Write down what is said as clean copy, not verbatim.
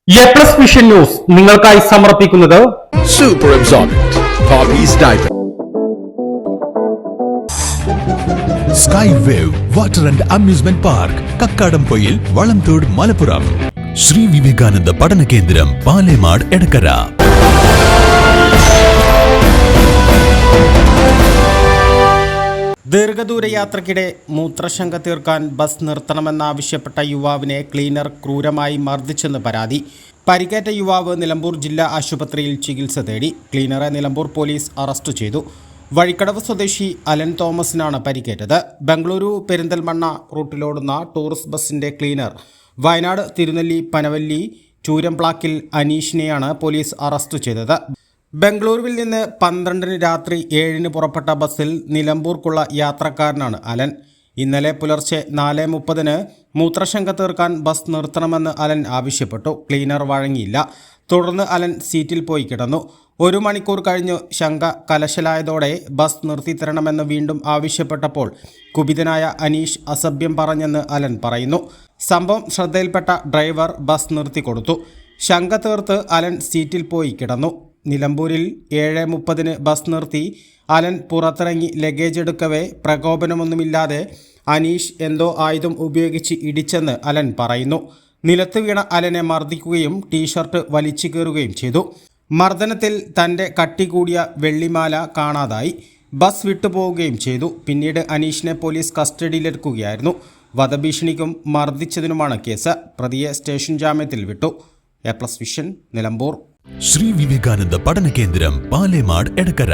A plus vision news നിങ്ങൾക്കായി സമർപ്പിക്കുന്നത് super absorbent Popees diaper sky wave water and amusement park Kakkadampoyil Valamthode Malappuram Shri Vivekananda പഠന കേന്ദ്രം പാലേമാട് എടക്കര. ദീർഘദൂര യാത്രയ്ക്കിടെ മൂത്രശങ്ക തീർക്കാൻ ബസ് നിർത്തണമെന്നാവശ്യപ്പെട്ട യുവാവിനെ ക്ലീനർ ക്രൂരമായി മർദ്ദിച്ചെന്ന് പരാതി. പരിക്കേറ്റ യുവാവ് നിലമ്പൂർ ജില്ലാ ആശുപത്രിയിൽ ചികിത്സ തേടി. ക്ലീനറെ നിലമ്പൂർ പോലീസ് അറസ്റ്റ് ചെയ്തു. വഴിക്കടവ് സ്വദേശി അലൻ തോമസിനാണ് പരിക്കേറ്റത്. ബംഗളൂരു പെരിന്തൽമണ്ണ റൂട്ടിലോടുന്ന ടൂറിസ്റ്റ് ബസിന്റെ ക്ലീനർ വയനാട് തിരുനെല്ലി പനവല്ലി ചൂരംപ്ലാക്കിൽ അനീഷിനെയാണ് പോലീസ് അറസ്റ്റ് ചെയ്തത്. ബംഗളൂരുവിൽ നിന്ന് 12-ന് രാത്രി 7-ന് പുറപ്പെട്ട ബസ്സിൽ നിലമ്പൂർക്കുള്ള യാത്രക്കാരനാണ് അലൻ. ഇന്നലെ പുലർച്ചെ 4:30-ന് മൂത്രശങ്ക തീർക്കാൻ ബസ് നിർത്തണമെന്ന് അലൻ ആവശ്യപ്പെട്ടു. ക്ലീനർ വഴങ്ങിയില്ല. തുടർന്ന് അലൻ സീറ്റിൽ പോയി കിടന്നു. 1 മണിക്കൂർ കഴിഞ്ഞ് ശങ്ക കലശലായതോടെ ബസ് നിർത്തിത്തരണമെന്ന് വീണ്ടും ആവശ്യപ്പെട്ടപ്പോൾ കുപിതനായ അനീഷ് അസഭ്യം പറഞ്ഞെന്ന് അലൻ പറയുന്നു. സംഭവം ശ്രദ്ധയിൽപ്പെട്ട ഡ്രൈവർ ബസ് നിർത്തിക്കൊടുത്തു. ശങ്ക തീർത്ത് അലൻ സീറ്റിൽ പോയി കിടന്നു. നിലമ്പൂരിൽ 7:30-ന് ബസ് നിർത്തി അലൻ പുറത്തിറങ്ങി ലഗേജ് എടുക്കവേ പ്രകോപനമൊന്നുമില്ലാതെ അനീഷ് എന്തോ ആയുധം ഉപയോഗിച്ച് ഇടിച്ചെന്ന് അലൻ പറയുന്നു. നിലത്ത് വീണ അലനെ മർദ്ദിക്കുകയും ടീഷർട്ട് വലിച്ചു കീറുകയും ചെയ്തു. മർദ്ദനത്തിൽ തൻ്റെ കട്ടി കൂടിയ വെള്ളിമാല കാണാതായി. ബസ് വിട്ടുപോവുകയും ചെയ്തു. പിന്നീട് അനീഷിനെ പോലീസ് കസ്റ്റഡിയിലെടുക്കുകയായിരുന്നു. വധഭീഷണിക്കും മർദ്ദിച്ചതിനുമാണ് കേസ്. പ്രതിയെ സ്റ്റേഷൻ ജാമ്യത്തിൽ വിട്ടു. A plus vision Nilambur. Shri Vivekananda പഠന കേന്ദ്രം പാലേമാട് എടക്കര.